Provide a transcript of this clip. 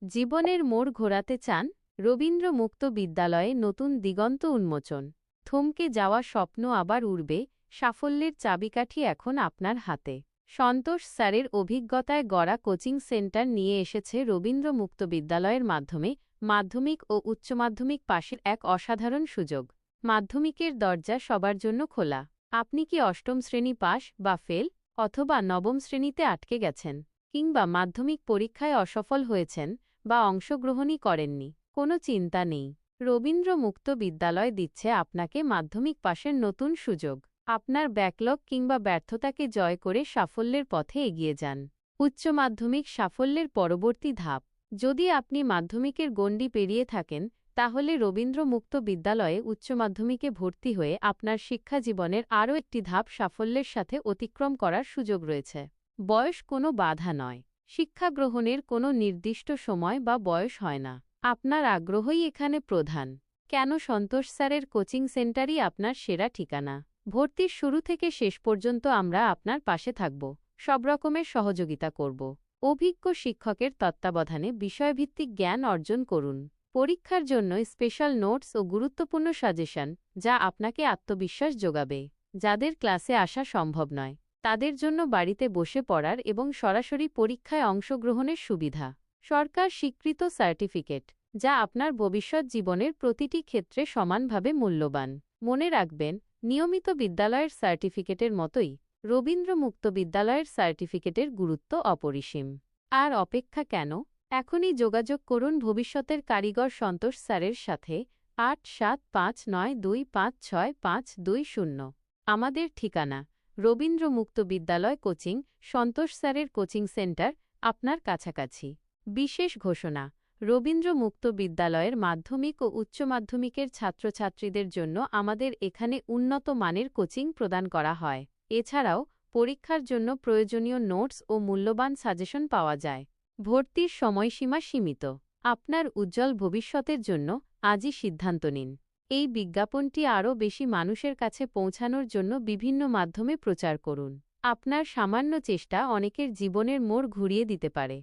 জীবনের মোড় ঘোরাতে চান? রবীন্দ্র মুক্ত বিদ্যালয়ে নতুন দিগন্ত উন্মোচন। থমকে যাওয়া স্বপ্ন আবার উড়বে, সাফল্যের চাবিকাঠি এখন আপনার হাতে। সন্তোষ স্যারের অভিজ্ঞতায় গড়া কোচিং সেন্টার নিয়ে এসেছে রবীন্দ্র মুক্ত বিদ্যালয়ের মাধ্যমে মাধ্যমিক ও উচ্চ মাধ্যমিক পাশের এক অসাধারণ সুযোগ। মাধ্যমিকের দরজা সবার জন্য খোলা। আপনি কি অষ্টম শ্রেণী পাস বা ফেল, অথবা নবম শ্রেণীতে আটকে গেছেন, কিংবা মাধ্যমিক পরীক্ষায় অসফল হয়েছেন বা অংশগ্রহণই করেননি? কোনো চিন্তা নেই। রবীন্দ্র মুক্ত বিদ্যালয় দিচ্ছে আপনাকে মাধ্যমিক পাশের নতুন সুযোগ। আপনার ব্যাকলগ কিংবা ব্যর্থতাকে জয় করে সাফল্যের পথে এগিয়ে যান। উচ্চ মাধ্যমিক সাফল্যের পরবর্তী ধাপ। যদি আপনি মাধ্যমিকের গণ্ডি পেরিয়ে থাকেন, তাহলে রবীন্দ্র মুক্ত বিদ্যালয়ে উচ্চ মাধ্যমিকে ভর্তি হয়ে আপনার শিক্ষা জীবনের আরও একটি ধাপ সাফল্যের সাথে অতিক্রম করার সুযোগ রয়েছে। বয়স কোনো বাধা নয়। শিক্ষা গ্রহণের কোনো নির্দিষ্ট সময় বা বয়স হয় না। আপনার আগ্রহই এখানে প্রধান। কেন সন্তোষ স্যারের কোচিং সেন্টারই আপনার সেরা ঠিকানা? ভর্তির শুরু থেকে শেষ পর্যন্ত আমরা আপনার পাশে থাকব, সব রকমের সহযোগিতা করব। অভিজ্ঞ শিক্ষকের তত্ত্বাবধানে বিষয়ভিত্তিক জ্ঞান অর্জন করুন। পরীক্ষার জন্য স্পেশাল নোটস ও গুরুত্বপূর্ণ সাজেশন, যা আপনাকে আত্মবিশ্বাস যোগাবে। যাদের ক্লাসে আসা সম্ভব নয়, তাদের জন্য বাড়িতে বসে পড়ার এবং সরাসরি পরীক্ষায় অংশগ্রহণের সুবিধা। সরকার স্বীকৃত সার্টিফিকেট, যা আপনার ভবিষ্যৎ জীবনের প্রতিটি ক্ষেত্রে সমানভাবে মূল্যবান। মনে রাখবেন, নিয়মিত বিদ্যালয়ের সার্টিফিকেটের মতোই রবীন্দ্র মুক্ত বিদ্যালয়ের সার্টিফিকেটের গুরুত্ব অপরিসীম। আর অপেক্ষা কেন? এখনই যোগাযোগ করুন ভবিষ্যতের কারিগর সন্তোষ স্যারের সাথে। 8759256520। আমাদের ঠিকানা: রবীন্দ্র মুক্ত বিদ্যালয় কোচিং, সন্তোষ স্যারের কোচিং সেন্টার, আপনার কাছাকাছি। বিশেষ ঘোষণা: রবীন্দ্র মুক্ত বিদ্যালয়ের মাধ্যমিক ও উচ্চ মাধ্যমিকের ছাত্রছাত্রীদের জন্য আমাদের এখানে উন্নত মানের কোচিং প্রদান করা হয়। এছাড়াও পরীক্ষার জন্য প্রয়োজনীয় নোটস ও মূল্যবান সাজেশন পাওয়া যায়। ভর্তির সময়সীমা সীমিত। আপনার উজ্জ্বল ভবিষ্যতের জন্য আজই সিদ্ধান্ত নিন। এই বিজ্ঞাপনটি আরও বেশি মানুষের কাছে পৌঁছানোর জন্য বিভিন্ন মাধ্যমে প্রচার করুন। আপনার সামান্য চেষ্টা অনেকের জীবনের মোড় ঘুরিয়ে দিতে পারে।